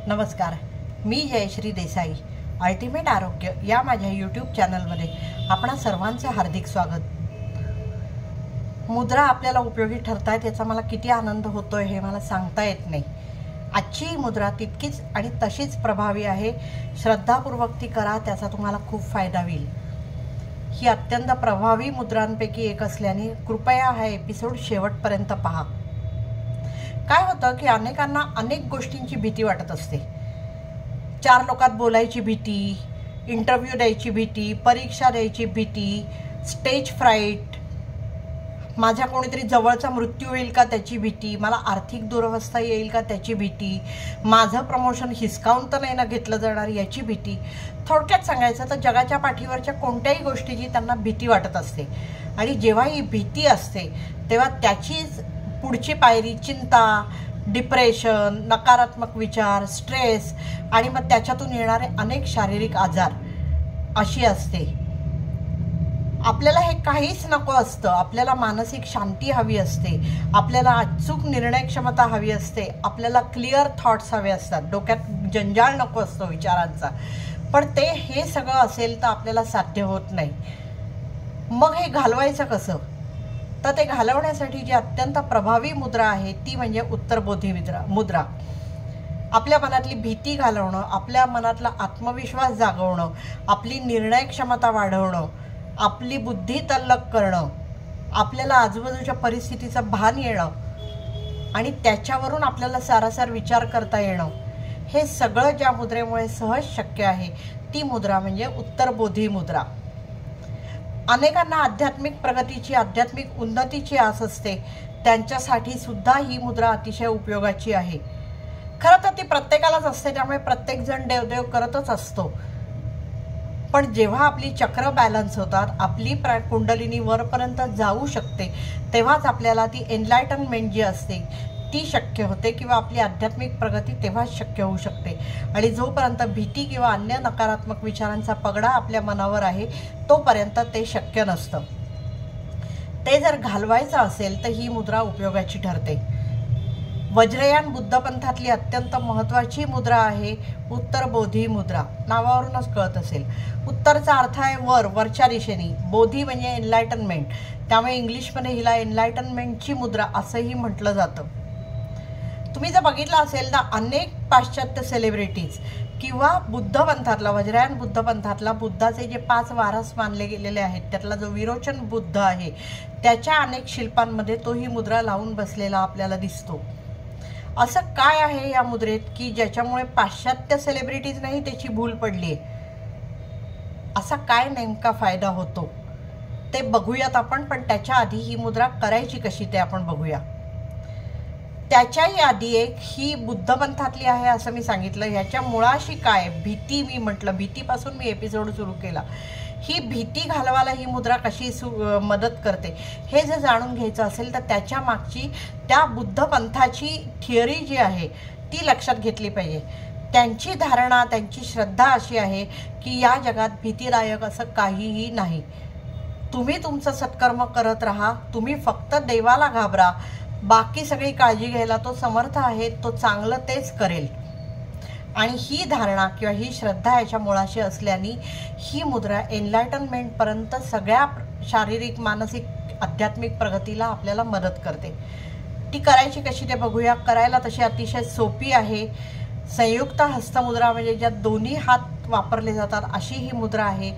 नमस्कार, मी जयश्री देसाई. अल्टिमेट आरोग्य या माझ्या यूट्यूब चॅनलमध्ये आपणा सर्वांचे हार्दिक स्वागत. मुद्रा आपल्याला उपयोगी ठरतायत याचा मला किती आनंद होतोय हे मला सांगता येत नाही. आजची ही मुद्रा तितकीच आणि तशीच प्रभावी आहे. श्रद्धापूर्वक ती करा, त्याचा तुम्हाला खूप फायदा होईल. ही अत्यंत प्रभावी मुद्रांपैकी एक असल्याने कृपया हा एपिसोड शेवटपर्यंत पहा. काय होतं की अनेकांना अनेक गोष्टींची भीती वाटत असते. 4 लोकात बोलायची भीती, इंटरव्ह्यू द्यायची भीती, परीक्षा द्यायची भीती, स्टेज फ्राईट, माझ्या कोणीतरी जवळचा मृत्यू होईल का त्याची भीती, मला आर्थिक दुरवस्था येईल का त्याची भीती, माझं प्रमोशन हिसकावून तर नाही ना घेतलं जाणार याची भीती. थोडक्यात सांगायचं तर जगाच्या पाठीवरच्या कोणत्याही गोष्टीची त्यांना भीती वाटत असते. आणि जेव्हा ही भीती असते तेव्हा त्याचीच पुढची पायरी चिंता, डिप्रेशन, नकारात्मक विचार, स्ट्रेस आणि मग त्याच्यातून येणारे अनेक शारीरिक आजार अशी असते. आपल्याला हे काहीच नको असतं. आपल्याला मानसिक शांती हवी असते, आपल्याला अचूक निर्णय क्षमता हवी असते, आपल्याला क्लिअर थॉट्स हवे असतात, डोक्यात जंजाळ नको असतो विचारांचा. पण हे सगळं असेल तर आपल्याला साध्य होत नाही. मग हे घालवायचं कसं? तर ते घालवण्यासाठी जी अत्यंत प्रभावी मुद्रा आहे ती म्हणजे उत्तरबोधी मुद्रा. आपल्या मनातली भीती घालवणं, आपल्या मनातला आत्मविश्वास जागवणं, आपली निर्णय क्षमता वाढवणं, आपली बुद्धी तल्लख करणं, आपल्याला आजूबाजूच्या परिस्थितीचं भान येणं आणि त्याच्यावरून आपल्याला सारासार विचार करता येणं, हे सगळं ज्या मुद्रेमुळे सहज शक्य आहे ती मुद्रा म्हणजे उत्तरबोधी मुद्रा. अनेकांना आध्यात्मिक प्रगतीची, आध्यात्मिक उन्नतीची आस असते. त्यांच्यासाठी सुद्धा ही मुद्रा अतिशय उपयोगाची आहे. खरं तर ती प्रत्येकालाच असते, त्यामुळे प्रत्येकजण देवदेव करतच असतो. पण जेव्हा आपली चक्र बॅलन्स होतात, आपली कुंडलिनी वरपर्यंत जाऊ शकते, तेव्हाच आपल्याला ती एनलायटनमेंट जी असते ती शक्य होते किंवा आपली आध्यात्मिक प्रगती तेव्हाच शक्य होऊ शकते. आणि जोपर्यंत भीती किंवा अन्य नकारात्मक विचारांचा पगडा आपल्या मनावर आहे तोपर्यंत ते शक्य नसतं. ते जर घालवायचं असेल तर ही मुद्रा उपयोगाची ठरते. वज्रयान बुद्धपंथातली अत्यंत महत्त्वाची मुद्रा आहे उत्तरबोधी मुद्रा. नावावरूनच कळत असेल. उत्तरचा अर्थ आहे वरच्या दिशेने, बोधी म्हणजे एनलायटनमेंट, त्यामुळे इंग्लिशमध्ये हिला एनलायटनमेंटची मुद्रा असंही म्हटलं जातं. तुम्ही जर बघितलं असेल तर अनेक पाश्चात्य सेलिब्रिटीज किंवा बुद्धपंथातला, वज्रयान बुद्धपंथातला बुद्धाचे जे 5 वारस मानले गेलेले आहेत त्यातला जो विरोचन बुद्ध आहे त्याच्या अनेक शिल्पांमध्ये तो ही मुद्रा लावून बसलेला आपल्याला दिसतो. असं काय आहे या मुद्रेत की ज्याच्यामुळे पाश्चात्य सेलिब्रिटीजनाही त्याची भूल पडली आहे? असा काय नेमका फायदा होतो ते बघूयात आपण. पण त्याच्या आधी ही मुद्रा करायची कशी ते आपण बघूया. त्याच्याही आधी एक ही बुद्धपंथातली आहे असं मी सांगितलं. ह्याच्या मुळाशी काय भीती, मी म्हटलं भीतीपासून मी एपिसोड सुरू केला. ही भीती घालवायला ही मुद्रा कशी मदत करते हे जर जाणून घ्यायचं असेल तर त्याच्या मागची त्या बुद्धपंथाची थिअरी जी आहे ती लक्षात घेतली पाहिजे. त्यांची धारणा, त्यांची श्रद्धा अशी आहे की या जगात भीतीदायक असं काहीही नाही. तुम्ही तुमचं सत्कर्म करत राहा, तुम्ही फक्त देवाला घाबरा, बाकी सगळी काळजी घ्यायला तो समर्थ आहे, तो चांगलं तेच करेल. आणि ही धारणा किंवा ही श्रद्धा याच्या मुळाशी असल्याने ही मुद्रा एनलायटनमेंटपर्यंत सगळ्या शारीरिक, मानसिक, आध्यात्मिक प्रगतीला आपल्याला मदत करते. ती करायची कशी ते बघूया. करायला तशी अतिशय सोपी आहे. संयुक्त हस्तमुद्रा म्हणजे ज्यात दोन्ही हात वापरले जातात अशी ही मुद्रा आहे.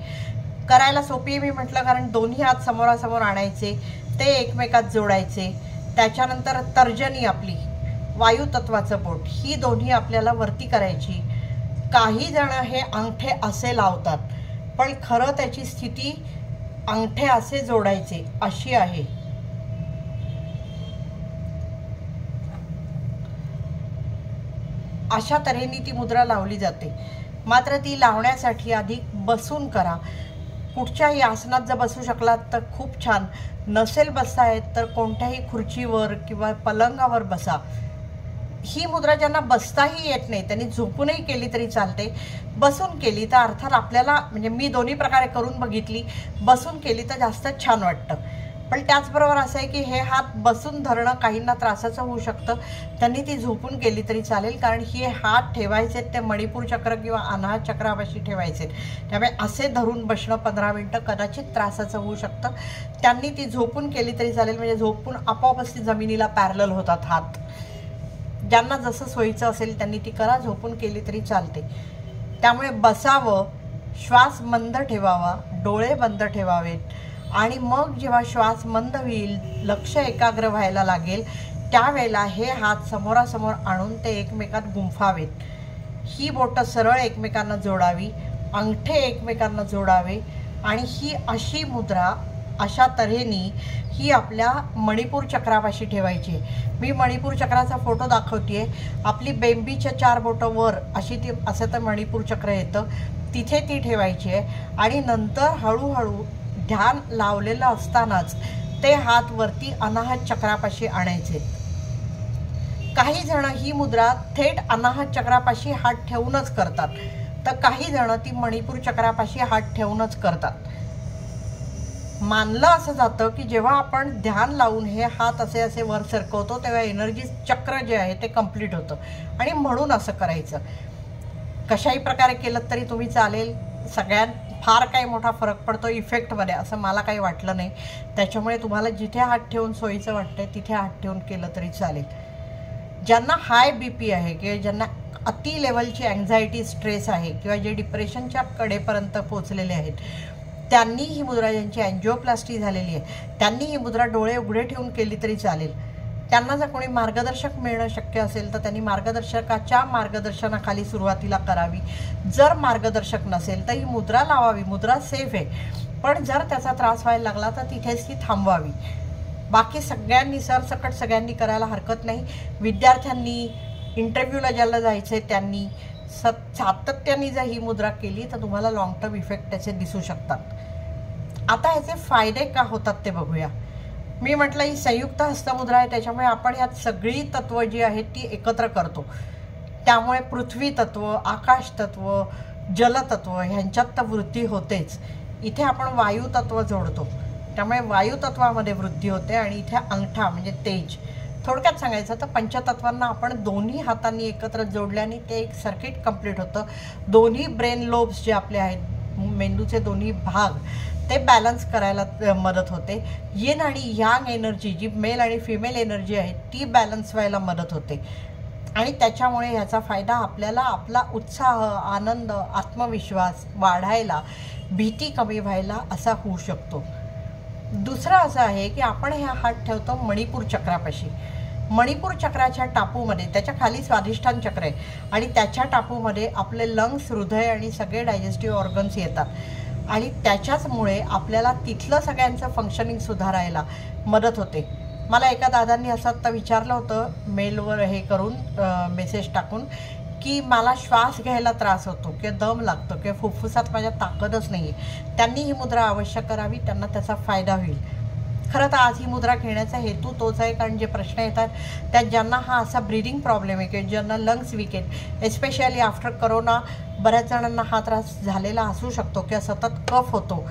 करायला सोपी आहे मी म्हटलं कारण दोन्ही हात समोरासमोर आणायचे, ते एकमेकात जोडायचे, त्याच्यानंतर तर्जनी आपली वायुतत्वाचं बोट ही दोन्ही आपल्याला वरती करायची. काही जण हे अंगठे असे लावतात पण खरं त्याची स्थिती अंगठे असे जोडायचे अशी आहे. अशा तऱ्हेने ती मुद्रा लावली जाते. मात्र ती लावण्यासाठी आधी बसून करा. कुठच्याही आसनात जर बसू शकलात तर खूप छान. नसेल बसता येत तर कोणत्याही खुर्चीवर किंवा पलंगावर बसा. ही मुद्रा ज्यांना बसताही येत नाही त्यांनी झोपूनही केली तरी चालते. बसून केली तर अर्थात आपल्याला, म्हणजे मी दोन्ही प्रकारे करून बघितली, बसून केली तर जास्त छान वाटतं. पण त्याचबरोबर असं आहे की हे हात बसून धरणं काहींना त्रासाचं होऊ शकतं, त्यांनी ती झोपून केली तरी चालेल, कारण हे हात ठेवायचे ते मणिपूर चक्र किंवा अनाहत चक्रापाशी ठेवायचे, त्यामुळे असे धरून बसणं 15 मिनटं कदाचित त्रासाचं होऊ शकतं. त्यांनी ती झोपून केली तरी चालेल, म्हणजे झोपून आपोआपच ती जमिनीला पॅरलल होतात हात. ज्यांना जसं सोयीचं असेल त्यांनी ती करा, झोपून केली तरी चालते. त्यामुळे बसावं, श्वास मंद ठेवावा, डोळे बंद ठेवावेत आणि मग जेव्हा श्वास मंद होईल, लक्ष एकाग्र व्हायला लागेल, त्यावेळेला हे हात समोरासमोर आणून ते एकमेकात गुंफावेत. ही बोटं सरळ एकमेकांना जोडावी, अंगठे एकमेकांना जोडावे आणि ही अशी मुद्रा अशा तऱ्हेने ही आपल्या मणिपूर चक्रापाशी ठेवायची. मी मणिपूर चक्राचा फोटो दाखवते. आपली बेंबीच्या 4 बोटं वर अशी ती असं तर मणिपूर चक्र येतं, तिथे ती ठेवायची आहे आणि नंतर हळूहळू ध्यान लावलेलं असतानाच ते हात वरती अनाहत चक्रापाशी आणायचे. काही जण ही मुद्रा थेट अनाहत चक्रापाशी हात ठेवूनच करतात, तर काही जण ती मणिपूर चक्रापाशी हात ठेवूनच करतात. मानलं असं जातं की जेव्हा आपण ध्यान लावून हे हात असे असे वर सरकवतो तेव्हा एनर्जी चक्र जे आहे ते कंप्लीट होतं आणि म्हणून असं करायचं. कशाही प्रकारे केलं तरी तुम्ही चालेल, सगळ्यात फार काही मोठा फरक पडतो इफेक्टमध्ये असं मला काही वाटलं नाही. त्याच्यामुळे तुम्हाला जिथे हात ठेवून सोयीचं वाटतंय तिथे हात ठेवून केलं तरी चालेल. ज्यांना हाय BP आहे किंवा ज्यांना अति लेवलची अँझायटी स्ट्रेस आहे किंवा जे डिप्रेशनच्या कडेपर्यंत पोचलेले आहेत, त्यांनी ही मुद्रा, ज्यांची अँजिओप्लास्टी झालेली आहे त्यांनी ही मुद्रा डोळे उघडे ठेवून केली तरी चालेल. त्यांना जर कोणी मार्गदर्शक मिळणं शक्य असेल तर त्यांनी मार्गदर्शकाच्या मार्गदर्शनाखाली सुरुवातीला करावी. जर मार्गदर्शक नसेल तर ही मुद्रा लावावी. मुद्रा सेफ आहे, पण जर त्याचा त्रास व्हायला लागला तर तिथेच ती थांबवावी. बाकी सगळ्यांनी सरसकट सगळ्यांनी करायला हरकत नाही. विद्यार्थ्यांनी, इंटरव्ह्यूला ज्याला जायचं आहे त्यांनी सातत्याने जर ही मुद्रा केली तर तुम्हाला लॉंग टर्म इफेक्ट त्याचे दिसू शकतात. आता ह्याचे फायदे का होतात ते बघूया. मी म्हटलं ही संयुक्त हस्तमुद्रा आहे, त्याच्यामुळे आपण ह्यात सगळी तत्व जी आहेत ती एकत्र करतो. त्यामुळे पृथ्वी तत्व, आकाश तत्व, जलतत्व ह्यांच्यात तर वृद्धी होतेच. इथे आपण वायू तत्व जोडतो, त्यामुळे वायू तत्वामध्ये वृद्धी होते आणि इथे अंगठा म्हणजे तेज. थोडक्यात सांगायचं तर पंचतत्वांना आपण दोन्ही हातांनी एकत्र जोडल्याने ते एक सर्किट कंप्लीट होतं. दोन्ही ब्रेन लोब्स जे आपले आहेत, मेंदूचे दोन्ही भाग, ते बॅलन्स करायला मदत होते. येन आणि यांग एनर्जी, जी मेल आणि फिमेल एनर्जी आहे ती बॅलन्स व्हायला मदत होते आणि त्याच्यामुळे ह्याचा फायदा आपल्याला आपला उत्साह, आनंद, आत्मविश्वास वाढायला, भीती कमी व्हायला असा होऊ शकतो. दुसरं असं आहे की आपण हे हात ठेवतो मणिपूर चक्रापाशी. मणिपूर चक्राच्या टापूमध्ये, त्याच्या खाली स्वाधिष्ठान चक्र आहे आणि त्याच्या टापूमध्ये आपले लंग्स, हृदय आणि सगळे डायजेस्टिव्ह ऑर्गन्स येतात आणि त्याच्याचमुळे आपल्याला तिथलं सगळ्यांचं फंक्शनिंग सुधारायला मदत होते. मला एका दादांनी असं आत्ता विचारलं होतं मेलवर हे करून, मेसेज टाकून, की मला श्वास घ्यायला त्रास होतो किंवा दम लागतो किंवा फुफ्फुसात माझ्या ताकदच नाही आहे, त्यांनी ही मुद्रा अवश्य करावी, त्यांना त्याचा फायदा होईल. खरं तर आज ही मुद्रा घेण्याचा हेतू तोच आहे, कारण जे प्रश्न येतात त्यात ज्यांना हा असा ब्रीदिंग प्रॉब्लेम आहे किंवा ज्यांना लंग्स वीक आहेत, एस्पेशली आफ्टर करोना बऱ्याच जणांना हा त्रास झालेला असू शकतो किंवा सतत कफ होतो,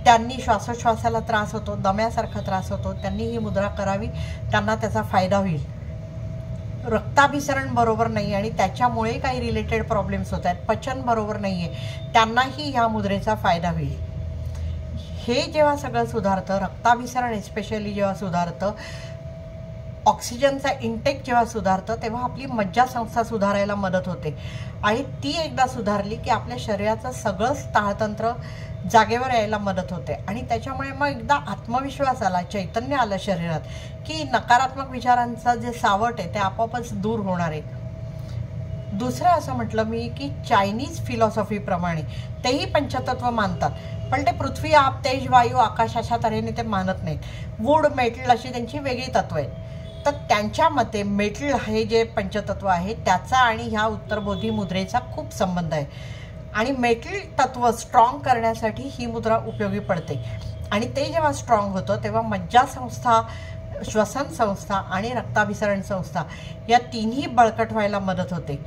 त्यांनी श्वासोच्छ्वासाला त्रास होतो, दम्यासारखा त्रास होतो, त्यांनी ही मुद्रा करावी, त्यांना त्याचा फायदा होईल. रक्ताभिसरण बरोबर नाही आणि त्याच्यामुळे काही रिलेटेड प्रॉब्लेम्स होत आहेत, पचन बरोबर नाही आहे, त्यांनाही ह्या मुद्रेचा फायदा होईल. हे जेव्हा सगळं सुधारतं, रक्ताभिसरण एस्पेशली जेव्हा सुधारतं, ऑक्सिजनचा इंटेक जेव्हा सुधारतं, तेव्हा आपली मज्जासंस्था सुधारायला मदत होते आणि ती एकदा सुधारली की आपल्या शरीराचं सगळंच ताळतंत्र जागेवर यायला मदत होते आणि त्याच्यामुळे मग एकदा आत्मविश्वास आला, चैतन्य आलं शरीरात, की नकारात्मक विचारांचा जे सावट आहे ते आपोआपच दूर होणार आहे. दुसरं असं म्हटलं मी की चायनीज फिलॉसॉफीप्रमाणे तेही पंचतत्व मानतात, पण ते पृथ्वी, आप, तेज, वायू, आकाश अशा तऱ्हेने ते मानत नाहीत. वूड, मेटल अशी त्यांची वेगळी तत्व आहेत. तर त्यांच्या मते मेटल हे जे पंचतत्व आहे त्याचा आणि ह्या उत्तरबोधी मुद्रेचा खूप संबंध आहे आणि मेटल तत्व स्ट्रॉंग करण्यासाठी ही मुद्रा उपयोगी पडते आणि ते जेव्हा स्ट्रॉंग होतं तेव्हा मज्जासंस्था, श्वसन संस्था आणि रक्ताभिसरण संस्था या तिन्ही बळकट व्हायला मदत होते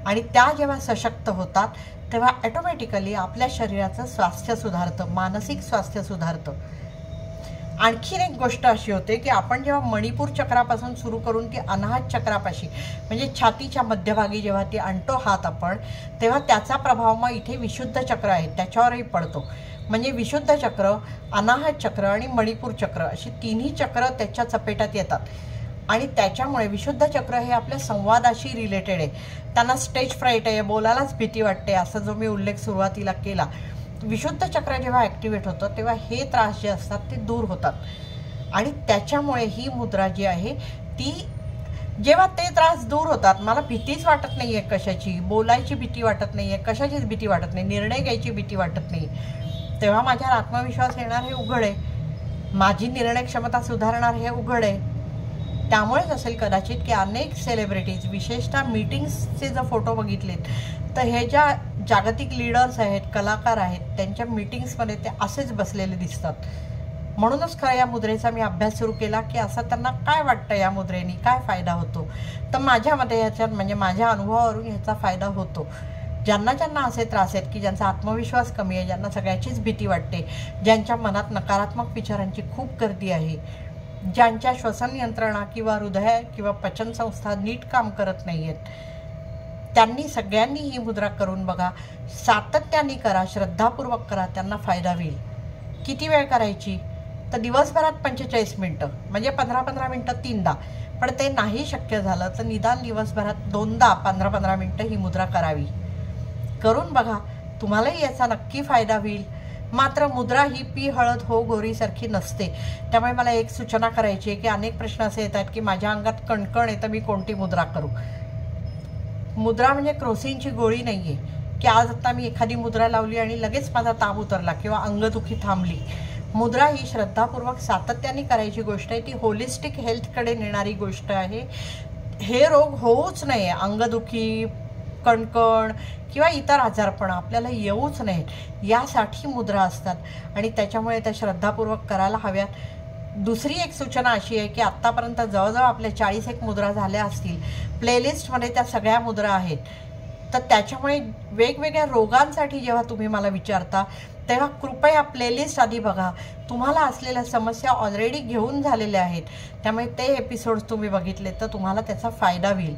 आणि त्या जेव्हा सशक्त होतात तेव्हा ऑटोमॅटिकली आपल्या शरीराचं स्वास्थ्य सुधारतं, मानसिक स्वास्थ्य सुधारतं. आणखीन एक गोष्ट अशी होते की आपण जेव्हा मणिपूर चक्रापासून सुरू करून ती अनाहत चक्रापाशी म्हणजे छातीच्या मध्यभागी जेव्हा ती आणतो हात आपण, तेव्हा त्याचा प्रभाव मग इथे विशुद्ध चक्र आहे त्याच्यावरही पडतो. म्हणजे विशुद्ध चक्र, अनाहत चक्र आणि मणिपूर चक्र अशी तिन्ही चक्र त्याच्या चपेटात येतात. आणि त्याच्यामुळे विशुद्ध चक्र हे आपल्या संवादाशी रिलेटेड आहे. त्यांना स्टेज फ्राईट आहे, बोलायलाच भीती वाटते, असा जो मी उल्लेख सुरुवातीला केला. विशुद्ध चक्र जेव्हा ॲक्टिवेट होतं तेव्हा हे त्रास जे असतात ते दूर होतात. आणि त्याच्यामुळे ही मुद्रा जी आहे ती, जेव्हा ते त्रास दूर होतात, मला भीतीच वाटत नाही आहे कशाची, बोलायची भीती वाटत नाही आहे, कशाचीच भीती वाटत नाही, निर्णय घ्यायची भीती वाटत नाही, तेव्हा माझ्यावर आत्मविश्वास येणार हे उघड आहे, माझी निर्णय क्षमता सुधारणार हे उघड आहे. त्यामुळेच असेल कदाचित की अनेक सेलिब्रिटीज, विशेषतः मीटिंग्सचे जर फोटो बघितलेत तर हे ज्या जागतिक लीडर्स आहेत, कलाकार आहेत, त्यांच्या मीटिंग्समध्ये ते असेच बसलेले दिसतात. म्हणूनच खरं या मुद्रेचा मी अभ्यास सुरू केला की असं त्यांना काय वाटतं, या मुद्रेने काय फायदा होतो. तर माझ्या मते ह्याच्यात म्हणजे माझ्या अनुभवावरून ह्याचा फायदा होतो. ज्यांना ज्यांना असे त्रास आहेत की ज्यांचा आत्मविश्वास कमी आहे, ज्यांना सगळ्याचीच भीती वाटते, ज्यांच्या मनात नकारात्मक विचारांची खूप गर्दी आहे, ज्यांच्या श्वसन यंत्रणा किंवा हृदय किंवा पचनसंस्था नीट काम करत नाही आहेत, त्यांनी सगळ्यांनी ही मुद्रा करून बघा. सातत्याने करा, श्रद्धापूर्वक करा, त्यांना फायदा होईल. किती वेळ करायची तर दिवसभरात 45 मिनटं म्हणजे 15-15 मिनटं 3दा. पण ते नाही शक्य झालं तर निदान दिवसभरात 2दा 15-15 मिनटं ही मुद्रा करावी. करून बघा, तुम्हालाही याचा नक्की फायदा होईल. मात्र मुद्रा ही पी हळद हो गोरीसारखी नसते. त्यामुळे मला एक सूचना करायची आहे की अनेक प्रश्न असे येतात की माझ्या अंगात कणकण आहे तर मी कोणती मुद्रा करू. मुद्रा म्हणजे क्रोसिनची गोळी नाही आहे की आज आता मी एखादी मुद्रा लावली आणि लगेच माझा ताप उतरला किंवा अंगदुखी थांबली. मुद्रा ही श्रद्धापूर्वक सातत्याने करायची गोष्ट आहे. ती होलिस्टिक हेल्थकडे नेणारी गोष्ट आहे. हे रोग होऊच नये, अंगदुखी, कणकण किंवा इतर आजारपण आपल्याला येऊच नये यासाठी मुद्रा असतात आणि त्याच्यामुळे त्या श्रद्धापूर्वक करायला हव्यात. दुसरी एक सूचना अशी आहे की आत्तापर्यंत जवळजवळ आपल्या 41 मुद्रा झाल्या असतील. प्लेलिस्टमध्ये त्या सगळ्या मुद्रा आहेत. तर त्याच्यामुळे वेगवेगळ्या रोगांसाठी जेव्हा तुम्ही मला विचारता तेव्हा कृपया प्लेलिस्ट आधी बघा. तुम्हाला असलेल्या समस्या ऑलरेडी घेऊन झालेल्या आहेत, त्यामुळे ते एपिसोड्स तुम्ही बघितले तर तुम्हाला त्याचा फायदा होईल.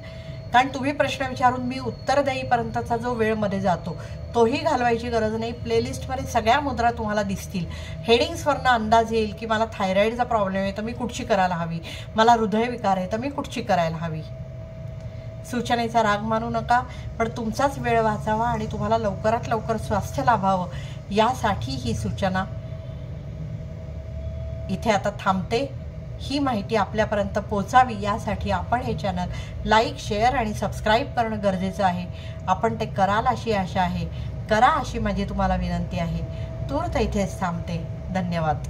कारण तुम्ही प्रश्न विचारून मी उत्तर देईपर्यंतचा जो वेळ मध्ये जातो तोही घालवायची गरज नाही. प्लेलिस्टमध्ये सगळ्या मुद्रा तुम्हाला दिसतील. हेडिंग्सवरनं अंदाज येईल की मला थायरॉईडचा प्रॉब्लेम आहे तर मी कुठची करायला हवी, मला हृदयविकार आहे तर मी कुठची करायला हवी. सूचनेचा राग मानू नका, पण तुमचाच वेळ वाचावा आणि तुम्हाला लवकरात लवकर स्वास्थ्य लाभावं यासाठी ही सूचना इथे आता थांबते. ही माहिती आपल्यापर्यंत पोहोचावी यासाठी आपण हे चॅनल लाईक, शेअर आणि सबस्क्राईब करणं गरजेचं आहे. आपण ते कराल अशी आशा आहे. करा अशी माझी तुम्हाला विनंती आहे. तूर्त इथेच थांबते. धन्यवाद.